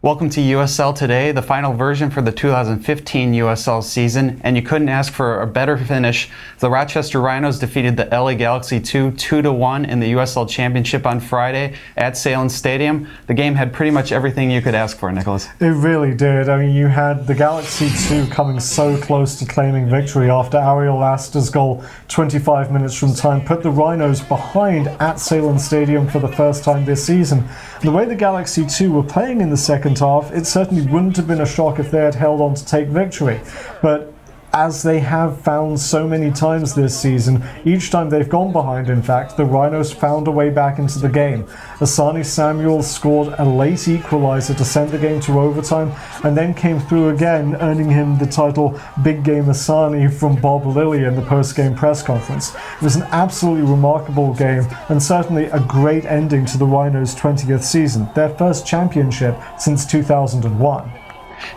Welcome to USL Today, the final version for the 2015 USL season, and you couldn't ask for a better finish. The Rochester Rhinos defeated the LA Galaxy 2-1 in the USL Championship on Friday at Salem Stadium. The game had pretty much everything you could ask for, Nicholas. It really did. I mean, you had the Galaxy 2 coming so close to claiming victory after Ariel Aster's goal 25 minutes from time put the Rhinos behind at Salem Stadium for the first time this season. The way the Galaxy 2 were playing in the second half, it certainly wouldn't have been a shock if they had held on to take victory. But as they have found so many times this season, each time they've gone behind, in fact, the Rhinos found a way back into the game. Asani Samuel scored a late equaliser to send the game to overtime, and then came through again, earning him the title Big Game Asani from Bob Lilly in the post-game press conference. It was an absolutely remarkable game, and certainly a great ending to the Rhinos' 20th season, their first championship since 2001.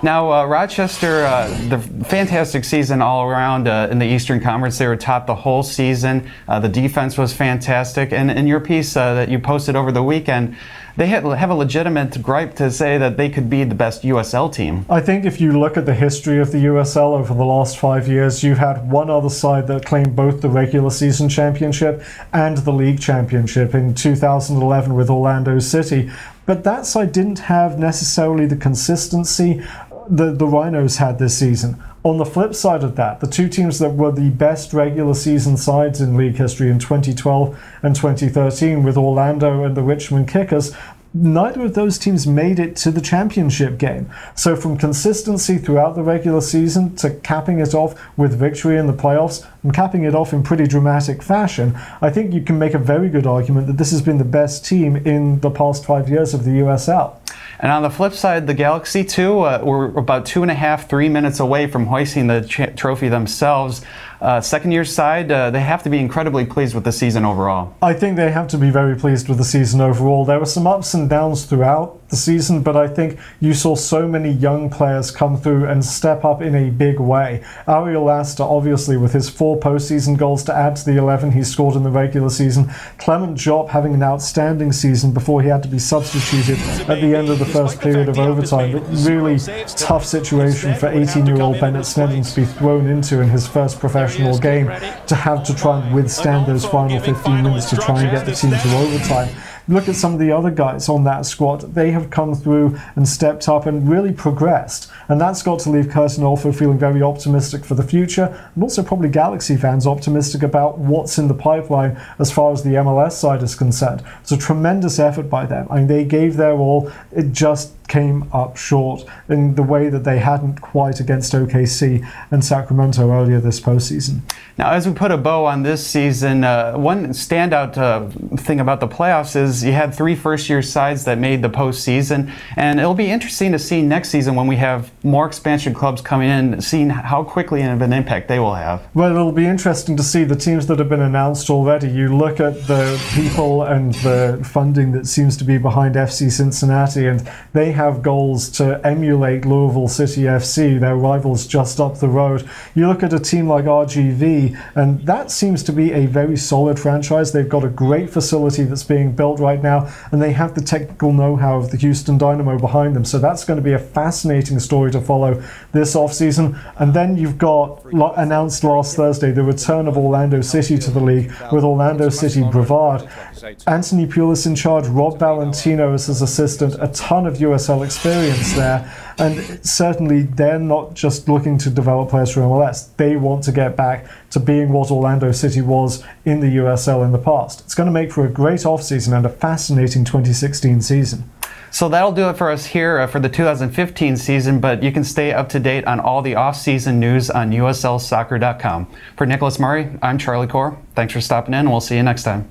Now, Rochester, the fantastic season all around in the Eastern Conference. They were top the whole season. The defense was fantastic. And in your piece that you posted over the weekend, they have a legitimate gripe to say that they could be the best USL team. I think if you look at the history of the USL over the last 5 years, you've had one other side that claimed both the regular season championship and the league championship in 2011 with Orlando City. But that side didn't have necessarily the consistency that the Rhinos had this season. On the flip side of that, the two teams that were the best regular season sides in league history in 2012 and 2013 with Orlando and the Richmond Kickers, neither of those teams made it to the championship game. So from consistency throughout the regular season to capping it off with victory in the playoffs and capping it off in pretty dramatic fashion, I think you can make a very good argument that this has been the best team in the past 5 years of the USL. And on the flip side, the Galaxy 2 were about 2.5–3 minutes away from hoisting the trophy themselves. Second-year side, they have to be incredibly pleased with the season overall. I think they have to be very pleased with the season overall. There were some ups and downs throughout the season, but I think you saw so many young players come through and step up in a big way. Ariel Aster, obviously, with his 4 postseason goals to add to the 11 he scored in the regular season. Clement Jopp having an outstanding season before he had to be substituted at the end of the first period of overtime. But really tough situation for 18-year-old Bennett Sneddon to be thrown into in his first professional game, to have to try and withstand those final 15 minutes to try and get the team to overtime. Look at some of the other guys on that squad. They have come through and stepped up and really progressed. And that's got to leave Curtin Olfo feeling very optimistic for the future, and also probably Galaxy fans optimistic about what's in the pipeline as far as the MLS side is concerned. It's a tremendous effort by them. I mean, they gave their all. It just came up short in the way that they hadn't quite against OKC and Sacramento earlier this postseason. Now, as we put a bow on this season, one standout thing about the playoffs is you had 3 first-year sides that made the postseason, and it'll be interesting to see next season when we have more expansion clubs coming in, seeing how quickly of an impact they will have. Well, it'll be interesting to see the teams that have been announced already. You look at the people and the funding that seems to be behind FC Cincinnati, and they have goals to emulate Louisville City FC, their rivals just up the road. You look at a team like RGV, and that seems to be a very solid franchise. They've got a great facility that's being built right now, and they have the technical know-how of the Houston Dynamo behind them. So that's going to be a fascinating story to follow this offseason. And then you've got, announced last Thursday, the return of Orlando City to the league with Orlando City Brevard. Anthony Pulis in charge, Rob Valentino as his assistant, a ton of USL experience there. And certainly they're not just looking to develop players for MLS. They want to get back to being what Orlando City was in the USL in the past. It's going to make for a great offseason and a fascinating 2016 season. So that'll do it for us here for the 2015 season, but you can stay up to date on all the off-season news on USLsoccer.com. For Nicholas Murray, I'm Charlie Core. Thanks for stopping in, and we'll see you next time.